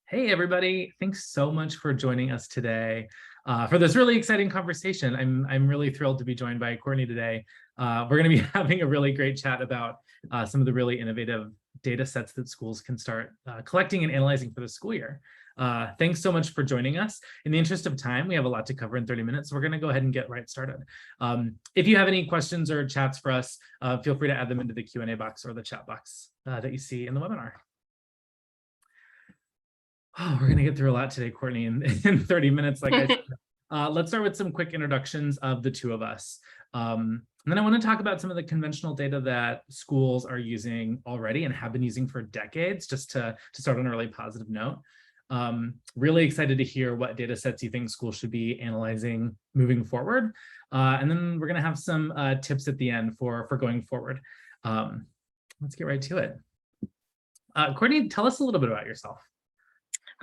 Hey, everybody. Thanks so much for joining us today for this really exciting conversation. I'm really thrilled to be joined by Courtney today. We're going to be having a really great chat about some of the really innovative data sets that schools can start collecting and analyzing for the school year. Thanks so much for joining us. In the interest of time, we have a lot to cover in 30 minutes, so we're going to go ahead and get right started. If you have any questions or chats for us, feel free to add them into the Q&A box or the chat box that you see in the webinar. Oh, we're going to get through a lot today, Courtney, in 30 minutes, like I said. Let's start with some quick introductions of the two of us. And then I want to talk about some of the conventional data that schools are using already and have been using for decades, just to start on a really positive note. Really excited to hear what data sets you think schools should be analyzing moving forward. And then we're going to have some tips at the end for going forward. Let's get right to it. Courtney, tell us a little bit about yourself.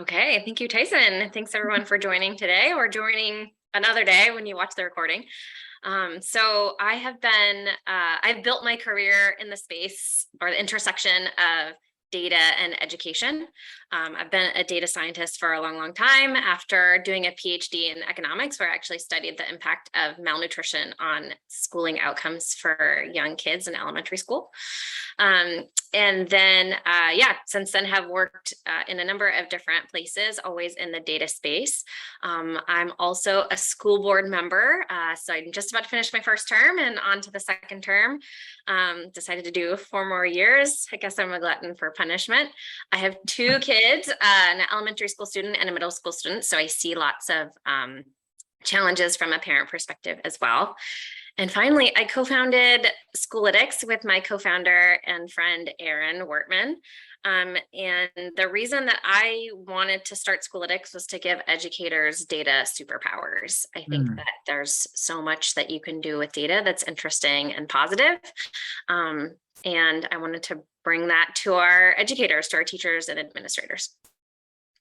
Okay, thank you, Tyson. Thanks everyone for joining today or joining another day when you watch the recording. So I have been, I've built my career in the space or the intersection of data and education. I've been a data scientist for a long time after doing a PhD in economics, where I actually studied the impact of malnutrition on schooling outcomes for young kids in elementary school. And then, since then have worked in a number of different places, always in the data space. I'm also a school board member. So I'm just about to finish my first term and on to the second term. Decided to do 4 more years. I guess I'm a glutton for punishment. I have 2 kids, an elementary school student and a middle school student. So I see lots of challenges from a parent perspective as well. And finally, I co-founded Schoolytics with my co-founder and friend, Aaron Wortman. And the reason that I wanted to start Schoolytics was to give educators data superpowers. I think that there's so much that you can do with data that's interesting and positive. And I wanted to bring that to our educators, to our teachers and administrators.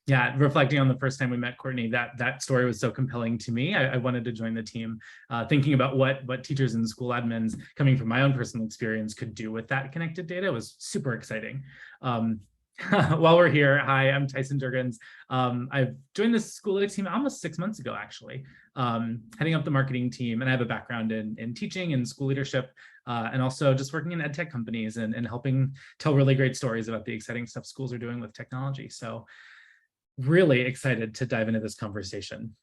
Yeah, reflecting on the first time we met, Courtney, that story was so compelling to me. I wanted to join the team, thinking about what teachers and school admins, coming from my own personal experience, could do with that connected data was super exciting. While we're here, hi, I'm Tyson Jurgens. I've joined the Schoolytics team almost 6 months ago, actually, heading up the marketing team, and I have a background in teaching and school leadership, and also just working in ed tech companies and helping tell really great stories about the exciting stuff schools are doing with technology. So really excited to dive into this conversation.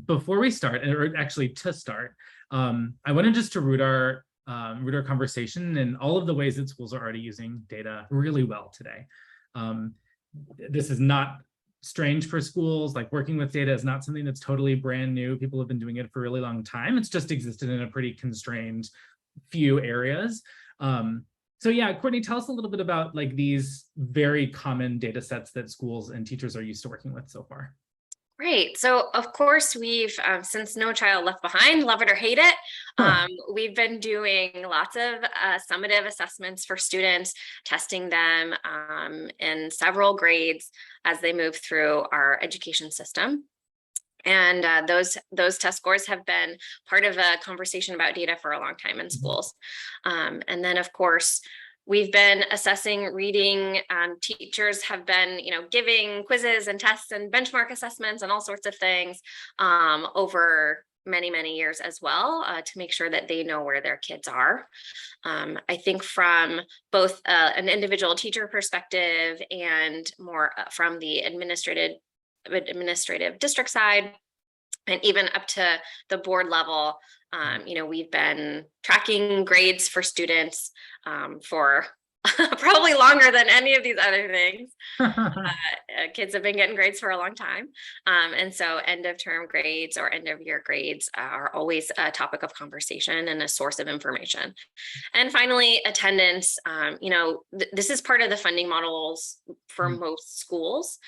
Before we start, or actually to start, I wanted just to root our conversation in all of the ways that schools are already using data really well today. This is not strange for schools. Like, working with data is not something that's totally brand new. People have been doing it for a really long time. It's just existed in a pretty constrained few areas. So yeah, Courtney, tell us a little bit about like these very common data sets that schools and teachers are used to working with so far. Great. So of course, we've, since No Child Left Behind, love it or hate it, we've been doing lots of summative assessments for students, testing them in several grades as they move through our education system. And those test scores have been part of a conversation about data for a long time in schools. And then, of course, we've been assessing reading. Teachers have been, giving quizzes and tests and benchmark assessments and all sorts of things over many years as well, to make sure that they know where their kids are. I think from both an individual teacher perspective and more from the administrative district side, and even up to the board level, we've been tracking grades for students for probably longer than any of these other things. Kids have been getting grades for a long time. And so end of term grades or end of year grades are always a topic of conversation and a source of information. And finally, attendance. This is part of the funding models for most schools,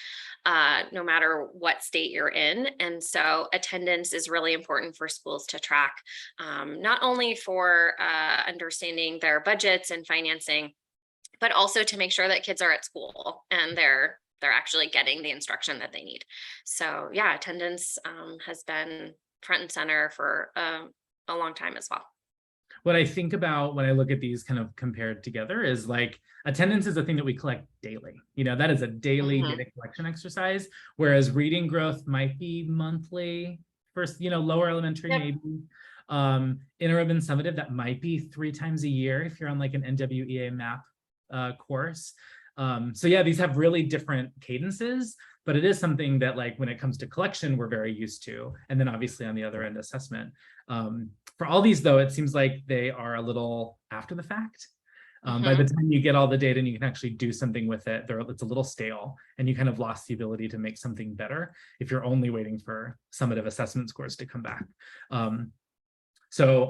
no matter what state you're in. And so attendance is really important for schools to track, not only for understanding their budgets and financing, but also to make sure that kids are at school and they're actually getting the instruction that they need. So yeah, attendance has been front and center for a long time as well. what I think about when I look at these kind of compared together is like attendance is a thing that we collect daily. That is a daily data collection exercise, whereas reading growth might be monthly for, lower elementary, maybe. Interim and summative, that might be 3 times a year if you're on like an NWEA MAP course. So yeah, these have really different cadences, but it is something that like when it comes to collection, we're very used to. And then obviously on the other end, assessment. For all these though, it seems like they are a little after the fact. By the time you get all the data and you can actually do something with it, it's a little stale and you kind of lost the ability to make something better if you're only waiting for summative assessment scores to come back. So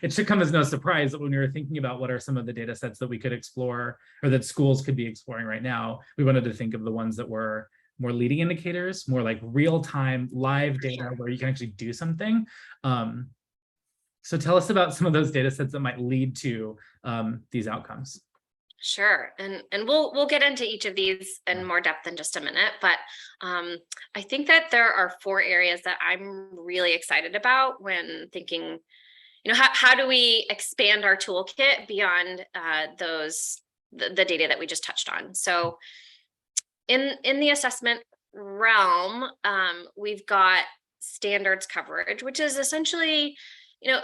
it should come as no surprise that when we were thinking about what are some of the data sets that we could explore or that schools could be exploring right now, we wanted to think of the ones that were more leading indicators, more like real-time live data where you can actually do something. So tell us about some of those data sets that might lead to these outcomes. Sure, and we'll get into each of these in more depth in just a minute, but I think that there are 4 areas that I'm really excited about when thinking, how do we expand our toolkit beyond the data that we just touched on. So in the assessment realm, we've got standards coverage, which is essentially,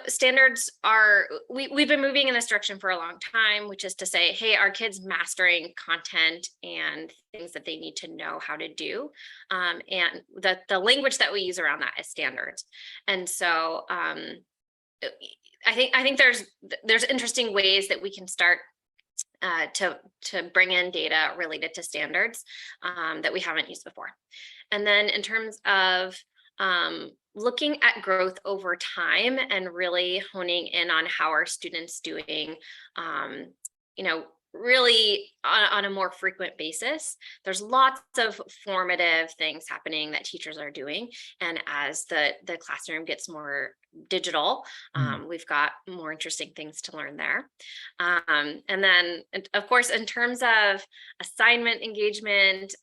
standards are, we've been moving in this direction for a long time, which is to say, hey, our kids mastering content and things that they need to know how to do. And the language that we use around that is standards. And so I think there's interesting ways that we can start to bring in data related to standards that we haven't used before. And then in terms of looking at growth over time and really honing in on how our students doing, really on a more frequent basis. There's lots of formative things happening that teachers are doing. And as the classroom gets more digital, we've got more interesting things to learn there. And then, of course, in terms of assignment engagement,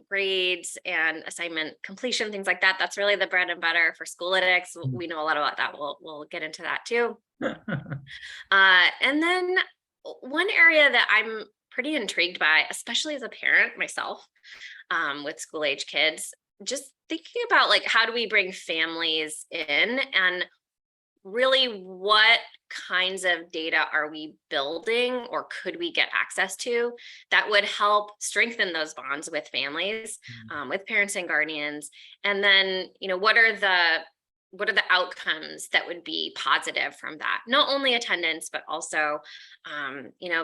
grades and assignment completion, things like that, that's really the bread and butter for Schoolytics. We know a lot about that. We'll get into that too. And then one area that I'm pretty intrigued by, especially as a parent myself, with school age kids, just thinking about like, how do we bring families in and really what kinds of data are we building or could we get access to that would help strengthen those bonds with families, with parents and guardians? And then, what are the outcomes that would be positive from that? Not only attendance, but also,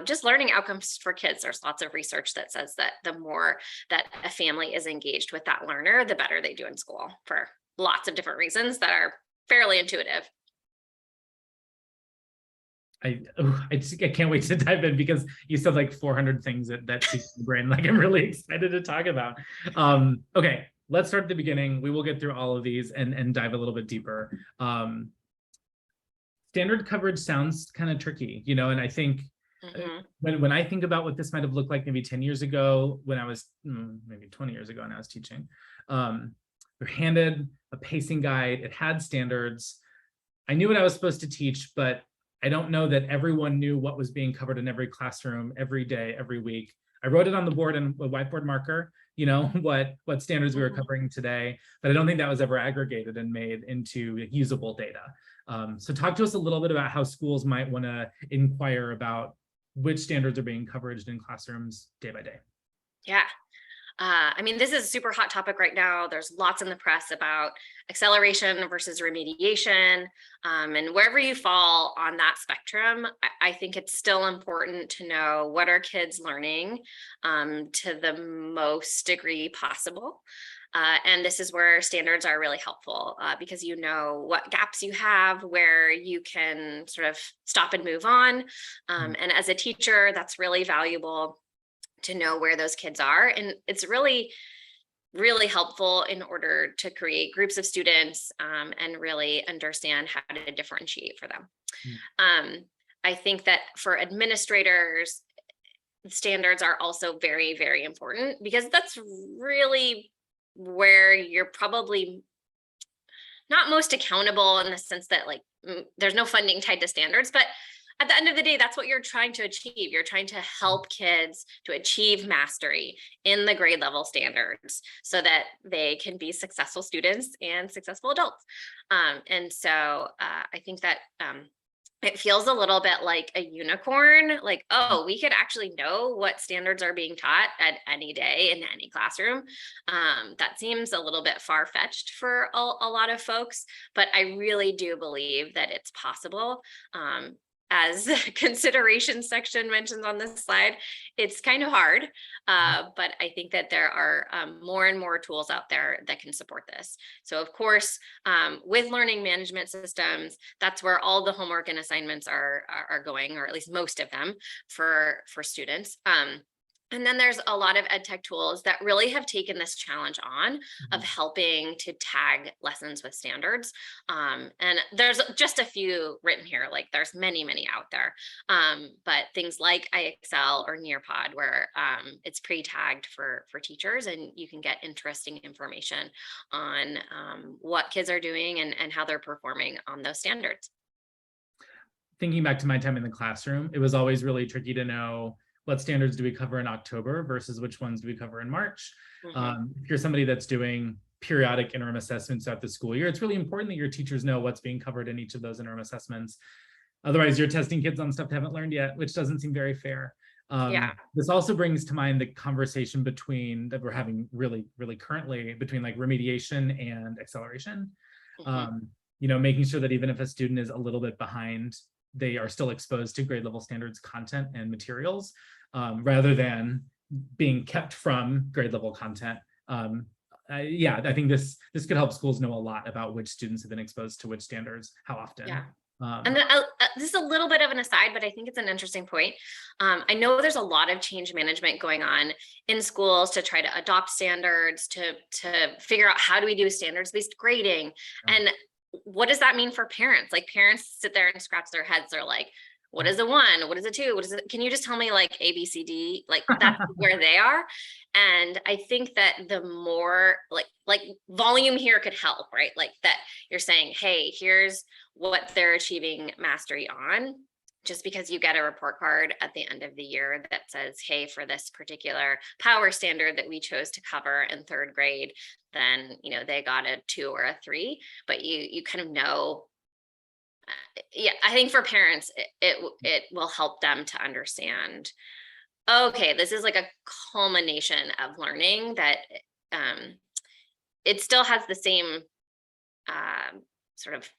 just learning outcomes for kids. There's lots of research that says that the more that a family is engaged with that learner, the better they do in school for lots of different reasons that are fairly intuitive. I can't wait to dive in because you said like 400 things that speak to the brain. Like I'm really excited to talk about. Okay. Let's start at the beginning. We will get through all of these and dive a little bit deeper. Standard coverage sounds kind of tricky, and I think when I think about what this might have looked like maybe 10 years ago, when I was maybe 20 years ago and I was teaching, we're handed a pacing guide. It had standards. I knew what I was supposed to teach, but I don't know that everyone knew what was being covered in every classroom, every day, every week. I wrote it on the board in a whiteboard marker, what standards we were covering today, but I don't think that was ever aggregated and made into usable data. So talk to us a little bit about how schools might want to inquire about which standards are being covered in classrooms day by day. Yeah. This is a super hot topic right now. There's lots in the press about acceleration versus remediation. And wherever you fall on that spectrum, I think it's still important to know what are kids learning to the most degree possible. And this is where standards are really helpful because you know what gaps you have, where you can sort of stop and move on. And as a teacher, that's really valuable to know where those kids are. And it's really, really helpful in order to create groups of students and really understand how to differentiate for them. I think that for administrators, standards are also very, very important because that's really where you're probably not most accountable in the sense that like there's no funding tied to standards, but at the end of the day, that's what you're trying to achieve. You're trying to help kids to achieve mastery in the grade level standards so that they can be successful students and successful adults. And so I think that it feels a little bit like a unicorn, like, oh, we could actually know what standards are being taught at any day in any classroom. That seems a little bit far-fetched for a lot of folks, but I really do believe that it's possible. As the consideration section mentions on this slide, it's kind of hard, but I think that there are more and more tools out there that can support this. So of course, with learning management systems, that's where all the homework and assignments are going, or at least most of them for students. And then there's a lot of ed tech tools that really have taken this challenge on of helping to tag lessons with standards. And there's just a few written here, like there's many, many out there. But things like iExcel or Nearpod, where it's pre-tagged for teachers, and you can get interesting information on what kids are doing and how they're performing on those standards. Thinking back to my time in the classroom, it was always really tricky to know what standards do we cover in October versus which ones do we cover in March. If you're somebody that's doing periodic interim assessments throughout the school year, it's really important that your teachers know what's being covered in each of those interim assessments. Otherwise, you're testing kids on stuff they haven't learned yet, which doesn't seem very fair. This also brings to mind the conversation that we're having really currently between like remediation and acceleration. Making sure that even if a student is a little bit behind, they are still exposed to grade level standards content and materials, rather than being kept from grade level content. I think this could help schools know a lot about which students have been exposed to which standards, how often. And then, this is a little bit of an aside, but I think it's an interesting point. I know there's a lot of change management going on in schools to try to adopt standards, to figure out how do we do standards-based grading. And what does that mean for parents? Like, parents sit there and scratch their heads. They're like, what is a 1? What is a 2? What is it? Can you just tell me like A, B, C, D? Like, that's where they are. And I think that the more like volume here could help, right? Like that you're saying, hey, here's what they're achieving mastery on. Just because you get a report card at the end of the year that says, hey, for this particular power standard that we chose to cover in 3rd grade, then, they got a 2 or a 3, but you kind of know. I think for parents, it will help them to understand, okay, this is like a culmination of learning that it still has the same sort of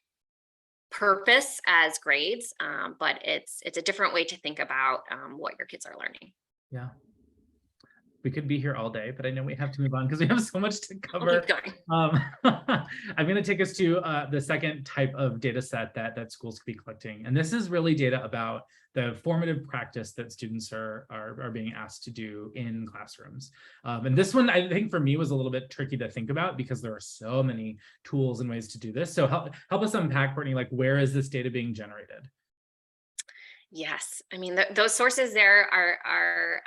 purpose as grades, but it's a different way to think about what your kids are learning. Yeah. We could be here all day, but I know we have to move on because we have so much to cover. I'm going to take us to the second type of data set that schools could be collecting. And this is really data about the formative practice that students are being asked to do in classrooms. And this one, I think for me, was a little bit tricky to think about because there are so many tools and ways to do this. So help us unpack, Courtney, like, where is this data being generated? Yes, I mean, those sources there are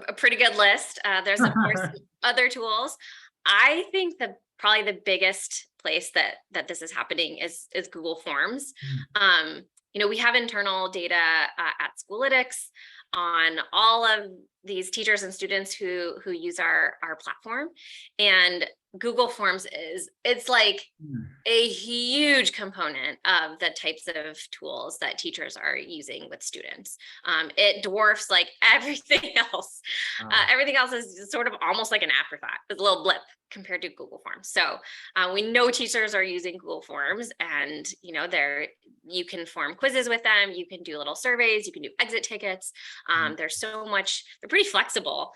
a pretty good list. There's of course other tools. I think probably the biggest place that this is happening is Google Forms. We have internal data at Schoolytics on all of these teachers and students who use our platform, and Google Forms it's like a huge component of the types of tools that teachers are using with students. It dwarfs like everything else. Everything else is sort of almost like an afterthought. It's a little blip compared to Google Forms. So we know teachers are using Google Forms, and you can form quizzes with them. You can do little surveys. You can do exit tickets. There's so much. They're pretty flexible.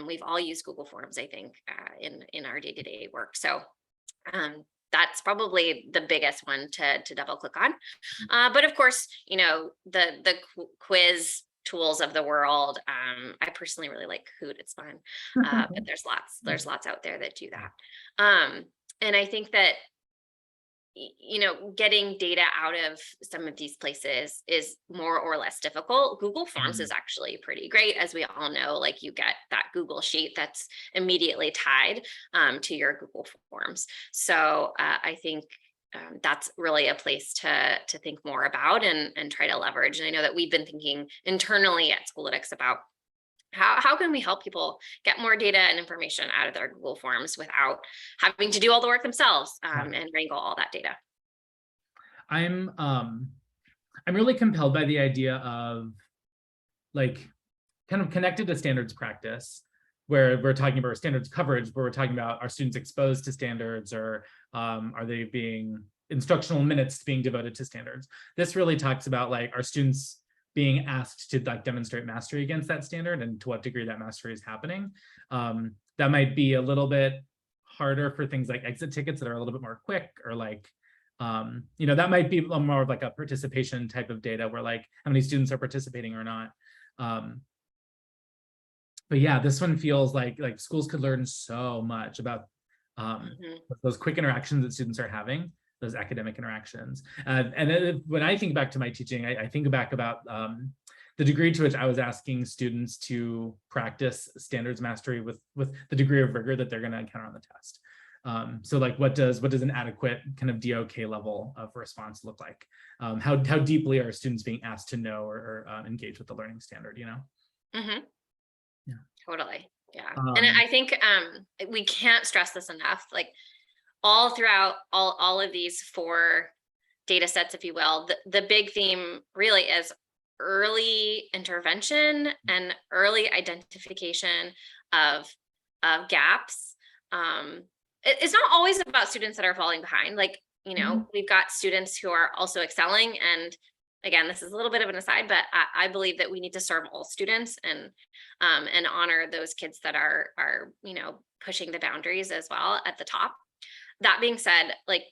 We've all used Google Forms, I think, in our day-to-day work. So that's probably the biggest one to double click on. But of course, the quiz tools of the world. I personally really like Kahoot. It's fun. But there's lots out there that do that. And I think that getting data out of some of these places is more or less difficult. Google Forms is actually pretty great. As we all know, like, you get that Google sheet that's immediately tied to your Google Forms. So I think that's really a place to think more about and try to leverage. And I know that we've been thinking internally at Schoolytics about how can we help people get more data and information out of their Google Forms without having to do all the work themselves and wrangle all that data. I'm really compelled by the idea of like kind of connected to standards practice, where we're talking about standards coverage, where we're talking about are students exposed to standards, or are they being instructional minutes being devoted to standards. This really talks about like, are students being asked to like demonstrate mastery against that standard, and to what degree that mastery is happening. That might be a little bit harder for things like exit tickets that are a little bit more quick, or like, that might be more of like a participation type of data, where like how many students are participating or not. But yeah, this one feels like schools could learn so much about those quick interactions that students are having, those academic interactions. When I think back to my teaching, I think back about the degree to which I was asking students to practice standards mastery with the degree of rigor that they're going to encounter on the test. So like, what does an adequate kind of DOK level of response look like? How deeply are students being asked to know or engage with the learning standard, Mm-hmm. Yeah. Totally. Yeah. And I think we can't stress this enough. Like all throughout all of these 4 data sets, if you will, the big theme really is early intervention and early identification of gaps. It's not always about students that are falling behind. Like, we've got students who are also excelling. And again, this is a little bit of an aside, but I believe that we need to serve all students and honor those kids that are pushing the boundaries as well at the top. That being said, like,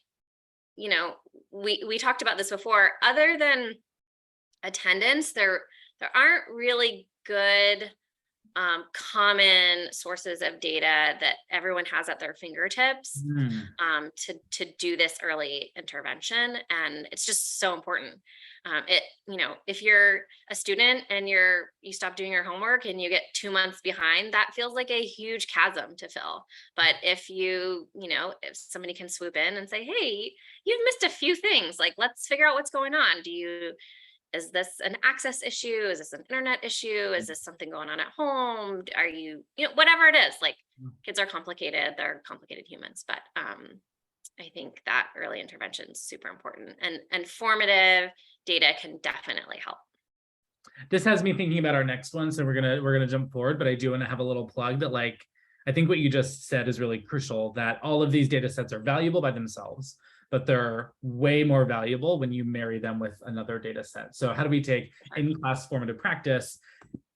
we talked about this before. Other than attendance, there aren't really good common sources of data that everyone has at their fingertips to do this early intervention. And it's just so important. If you're a student and you stop doing your homework and you get 2 months behind, that feels like a huge chasm to fill. But if if somebody can swoop in and say, hey, you've missed a few things, like, let's figure out what's going on. Is this an access issue? Is this an internet issue? Is this something going on at home? Are you, whatever it is, like, kids are complicated. They're complicated humans, but I think that early intervention is super important, and formative data can definitely help. This has me thinking about our next one, so we're gonna jump forward, but I do want to have a little plug that, like, I think what you just said is really crucial, that all of these data sets are valuable by themselves, but they're way more valuable when you marry them with another data set. So how do we take in-class formative practice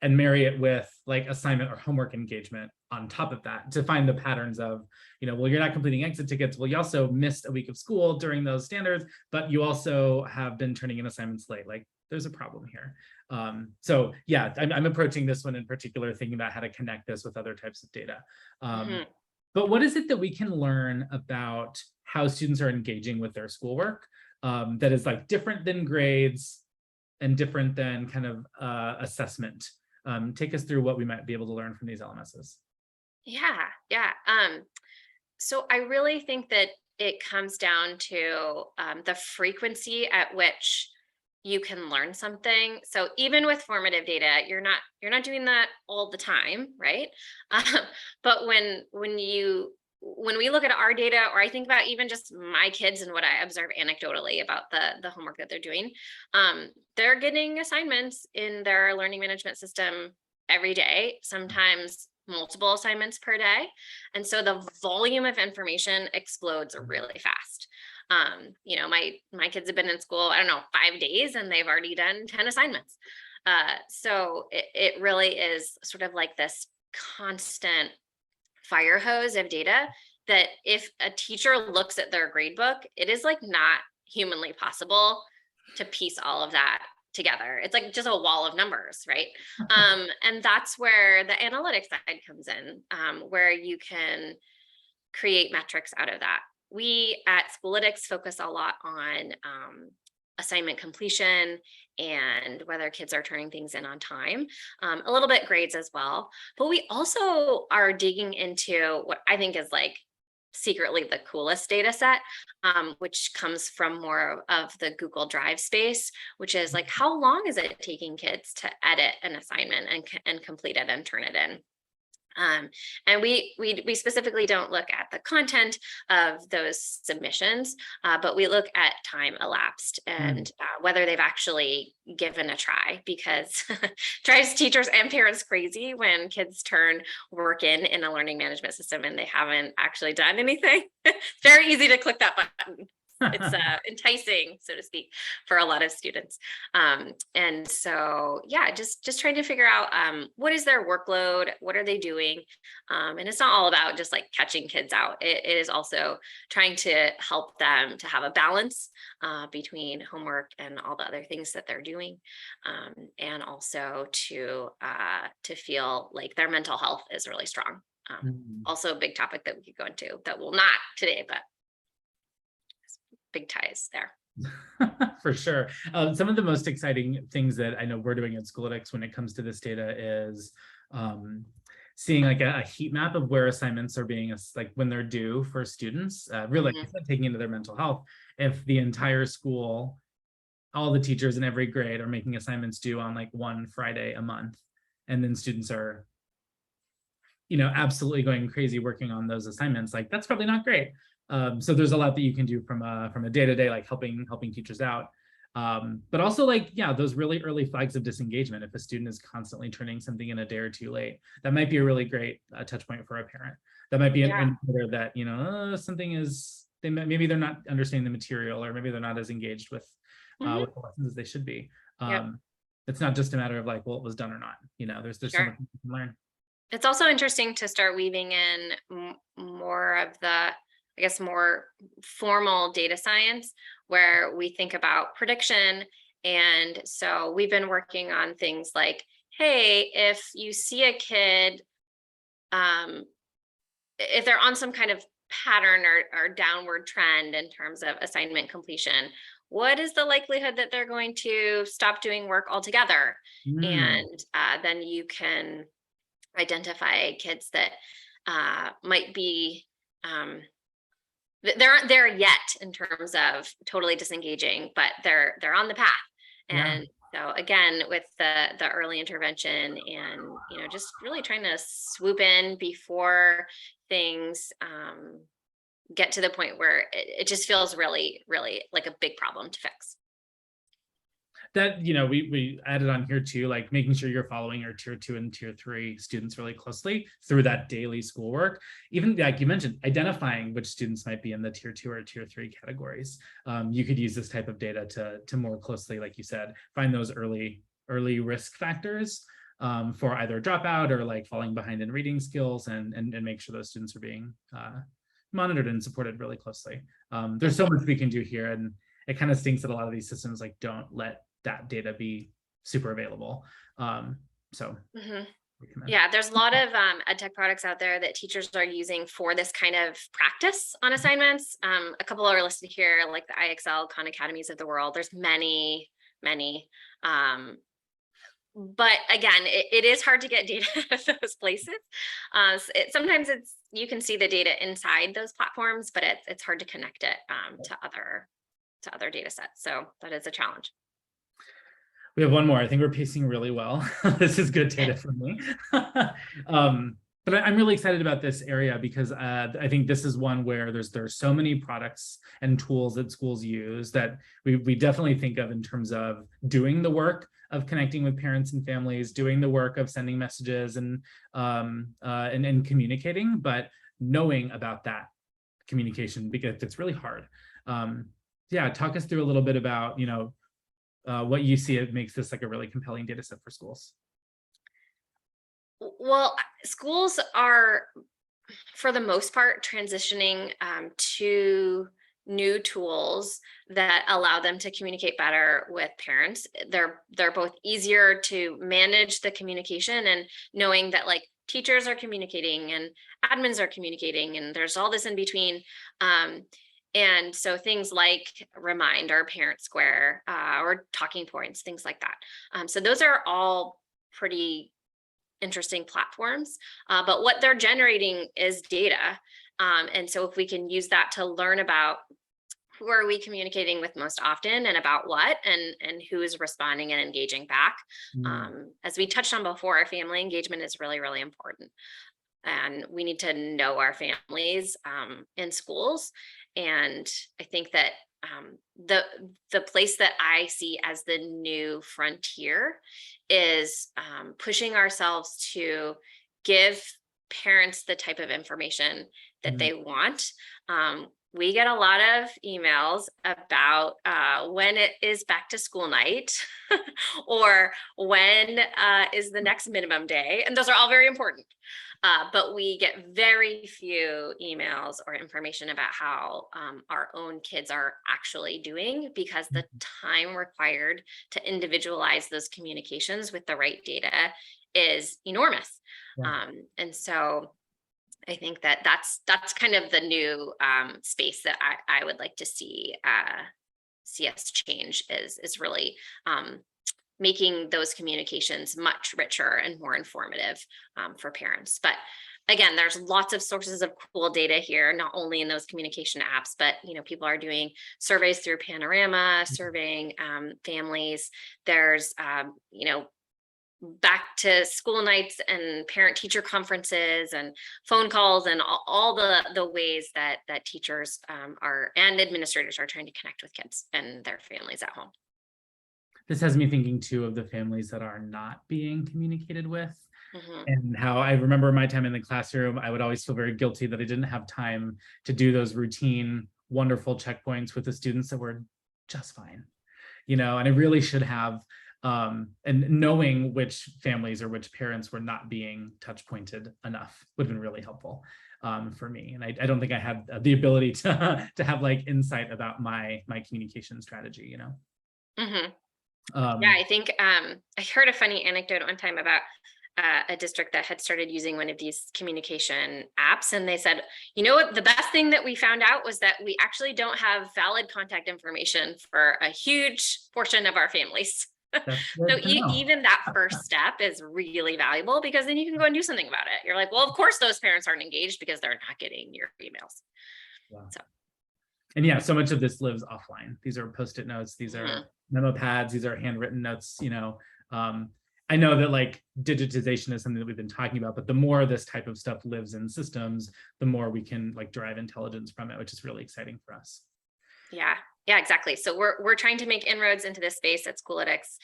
and marry it with like assignment or homework engagement on top of that, to find the patterns of, well, you're not completing exit tickets. Well, you also missed a week of school during those standards, but you also have been turning in assignments late. Like, there's a problem here. So yeah, I'm approaching this one in particular, thinking about how to connect this with other types of data. But what is it that we can learn about how students are engaging with their schoolwork that is like different than grades and different than kind of assessment? Take us through what we might be able to learn from these LMSs. Yeah. So I really think that it comes down to the frequency at which you can learn something. So even with formative data, you're not doing that all the time, right? But when we look at our data, or I think about even just my kids and what I observe anecdotally about the homework that they're doing, they're getting assignments in their learning management system every day, sometimes multiple assignments per day. And so the volume of information explodes really fast. My kids have been in school, I don't know, 5 days, and they've already done 10 assignments. So it really is sort of like this constant fire hose of data that if a teacher looks at their grade book, it is like not humanly possible to piece all of that together. It's like just a wall of numbers, right? And that's where the analytics side comes in, where you can create metrics out of that. We at Schoolytics focus a lot on assignment completion and whether kids are turning things in on time, a little bit grades as well. But we also are digging into what I think is like secretly the coolest data set, which comes from more of the Google Drive space, which is like, how long is it taking kids to edit an assignment and complete it and turn it in? And we specifically don't look at the content of those submissions, but we look at time elapsed and whether they've actually given a try, because drives teachers and parents crazy when kids turn work in a learning management system and they haven't actually done anything. It's very easy to click that button. It's enticing, so to speak, for a lot of students. And so, yeah, just trying to figure out what is their workload, what are they doing? And it's not all about just like catching kids out. It is also trying to help them to have a balance between homework and all the other things that they're doing, and also to feel like their mental health is really strong. Also a big topic that we could go into that will not today, but big ties there. For sure. Some of the most exciting things that I know we're doing at Schoolytics when it comes to this data is seeing like a heat map of where assignments are being, like when they're due for students, really taking into their mental health. If the entire school, all the teachers in every grade are making assignments due on like one Friday a month, and then students are, absolutely going crazy working on those assignments, like that's probably not great. So there's a lot that you can do from a day-to-day, like helping teachers out. But also like, yeah, those really early flags of disengagement. If a student is constantly turning something in a day or two late, that might be a really great touch point for a parent. That might be an indicator that, something is, maybe they're not understanding the material, or maybe they're not as engaged with the lessons as they should be. It's not just a matter of like, well, it was done or not. There's so much you can learn. It's also interesting to start weaving in more of the, I guess, more formal data science, where we think about prediction. And so we've been working on things like, hey, if you see a kid, if they're on some kind of pattern or downward trend in terms of assignment completion, what is the likelihood that they're going to stop doing work altogether? And then you can identify kids that might be, they aren't there yet in terms of totally disengaging, but they're on the path. And so again, with the early intervention and just really trying to swoop in before things get to the point where it just feels really, really like a big problem to fix. That, we added on here too, like making sure you're following your tier 2 and tier 3 students really closely through that daily schoolwork. Even like you mentioned, identifying which students might be in the tier 2 or tier 3 categories. You could use this type of data to more closely, like you said, find those early risk factors for either dropout or like falling behind in reading skills, and make sure those students are being monitored and supported really closely. There's so much we can do here, and it kind of stinks that a lot of these systems like don't let that data be super available. Yeah, there's a lot of ed tech products out there that teachers are using for this kind of practice on assignments. A couple are listed here, like the IXL, Khan Academies of the world. There's many. But again, it is hard to get data out of those places. Sometimes you can see the data inside those platforms, but it's hard to connect it to other data sets. So that is a challenge. We have one more. I think we're pacing really well. This is good data for me. But I'm really excited about this area because I think this is one where there's so many products and tools that schools use that we definitely think of in terms of doing the work of connecting with parents and families, doing the work of sending messages and communicating, but knowing about that communication, because it's really hard. Talk us through a little bit about what you see it makes this like a really compelling data set for schools. Well, schools are, for the most part, transitioning to new tools that allow them to communicate better with parents. They're both easier to manage the communication, and knowing that like teachers are communicating and admins are communicating, and there's all this in between. And so things like Reminder, Parent Square, or talking points, things like that. So those are all pretty interesting platforms, but what they're generating is data. And so if we can use that to learn about who are we communicating with most often and about what, and who is responding and engaging back. As we touched on before, family engagement is really, really important. And we need to know our families in schools. And I think that the place that I see as the new frontier is pushing ourselves to give parents the type of information that they want. We get a lot of emails about when it is back to school night or when is the next minimum day. And those are all very important. But we get very few emails or information about how our own kids are actually doing, because the time required to individualize those communications with the right data is enormous. And so I think that that's kind of the new space that I would like to see us change, is really making those communications much richer and more informative for parents. But again, there's lots of sources of cool data here, not only in those communication apps, but people are doing surveys through Panorama, surveying families. There's back to school nights and parent teacher conferences and phone calls and all the ways that teachers are and administrators are trying to connect with kids and their families at home. This has me thinking too of the families that are not being communicated with, and how I remember my time in the classroom, I would always feel very guilty that I didn't have time to do those routine, wonderful checkpoints with the students that were just fine, and I really should have. And knowing which families or which parents were not being touch pointed enough would have been really helpful for me. And I don't think I had the ability to have like insight about my communication strategy, Yeah, I think I heard a funny anecdote one time about a district that had started using one of these communication apps. And they said, what, the best thing that we found out was that we actually don't have valid contact information for a huge portion of our families. So even that first step is really valuable, because then you can go and do something about it. You're like, well, of course those parents aren't engaged because they're not getting your emails. Wow. So. And yeah, so much of this lives offline. These are Post-it notes. These are memo pads. These are handwritten notes. I know that like digitization is something that we've been talking about, but the more this type of stuff lives in systems, the more we can like derive intelligence from it, which is really exciting for us. Yeah, exactly. So we're trying to make inroads into this space at Schoolytics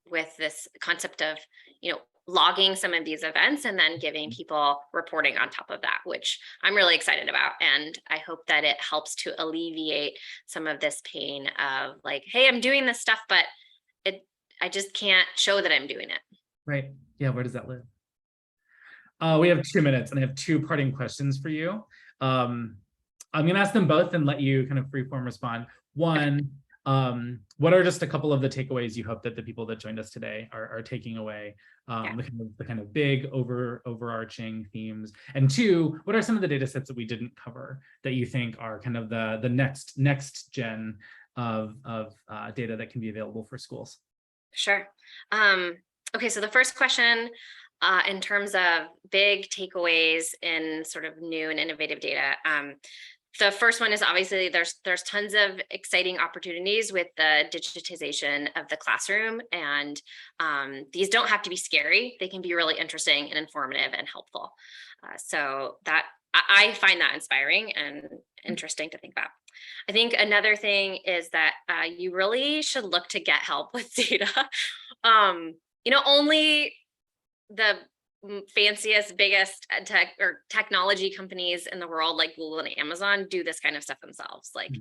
with this concept of, logging some of these events and then giving people reporting on top of that, which I'm really excited about. And I hope that it helps to alleviate some of this pain of like, hey, I'm doing this stuff, but I just can't show that I'm doing it. Right. Yeah. Where does that live? We have 2 minutes and I have 2 parting questions for you. I'm going to ask them both and let you kind of freeform respond. One, what are just a couple of the takeaways you hope that the people that joined us today are taking away, the kind of big overarching themes? And 2, what are some of the data sets that we didn't cover that you think are kind of the next gen of data that can be available for schools? Sure. Okay, so the first question, in terms of big takeaways in sort of new and innovative data, the first one is obviously there's tons of exciting opportunities with the digitization of the classroom, and these don't have to be scary. They can be really interesting and informative and helpful. So that I find that inspiring and interesting to think about. I think another thing is that you really should look to get help with data. Only the fanciest, biggest tech or technology companies in the world like Google and Amazon do this kind of stuff themselves. Like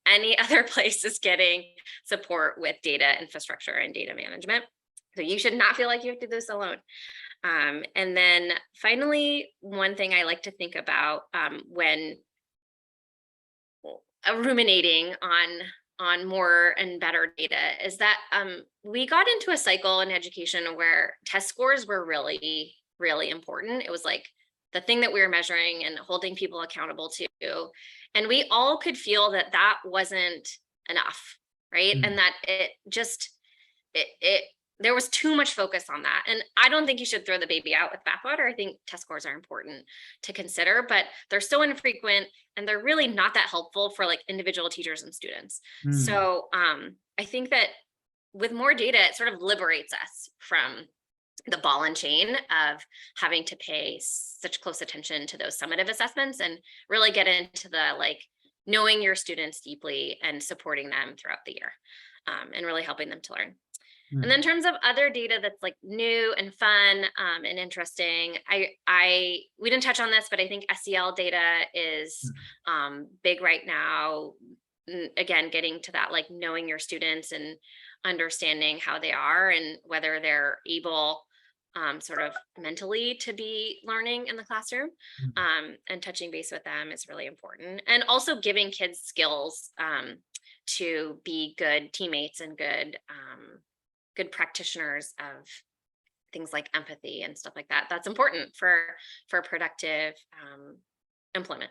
any other place is getting support with data infrastructure and data management. So you should not feel like you have to do this alone. And then finally, one thing I like to think about when ruminating on more and better data is that we got into a cycle in education where test scores were really, really important. It was like the thing that we were measuring and holding people accountable to. And we all could feel that wasn't enough, right? And that there was too much focus on that. And I don't think you should throw the baby out with bathwater. I think test scores are important to consider, but they're so infrequent and they're really not that helpful for like individual teachers and students. So I think that with more data, it sort of liberates us from the ball and chain of having to pay such close attention to those summative assessments and really get into the like knowing your students deeply and supporting them throughout the year, and really helping them to learn. And then in terms of other data that's like new and fun and interesting, we didn't touch on this, but I think SEL data is big right now. Again, getting to that, like knowing your students and understanding how they are and whether they're able sort of mentally to be learning in the classroom, and touching base with them is really important. And also giving kids skills to be good teammates and good practitioners of things like empathy and stuff like that. That's important for productive employment.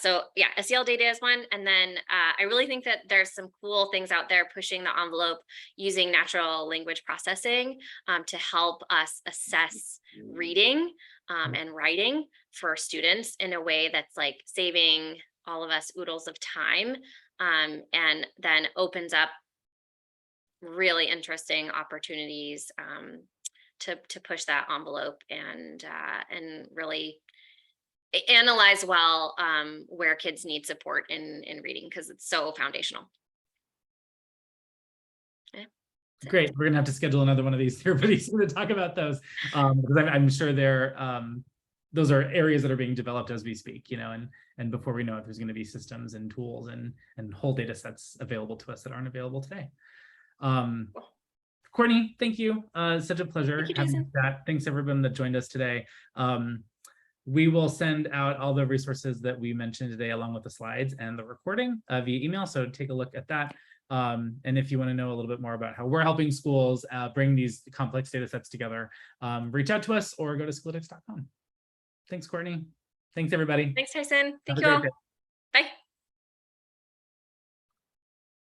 So yeah, SEL data is one. And then I really think that there's some cool things out there pushing the envelope using natural language processing to help us assess reading and writing for students in a way that's like saving all of us oodles of time, and then opens up really interesting opportunities to push that envelope and really analyze well where kids need support in reading, because it's so foundational. Yeah. Great. We're gonna have to schedule another one of these here pretty soon to talk about those, because I'm sure those are areas that are being developed as we speak, and before we know it, there's going to be systems and tools and whole data sets available to us that aren't available today. Courtney, thank you. Such a pleasure having that. Thanks everyone that joined us today. We will send out all the resources that we mentioned today, along with the slides and the recording via email. So take a look at that. And if you want to know a little bit more about how we're helping schools bring these complex data sets together, reach out to us or go to Schoolytics.com. Thanks, Courtney. Thanks, everybody. Thanks, Tyson. Thank you all.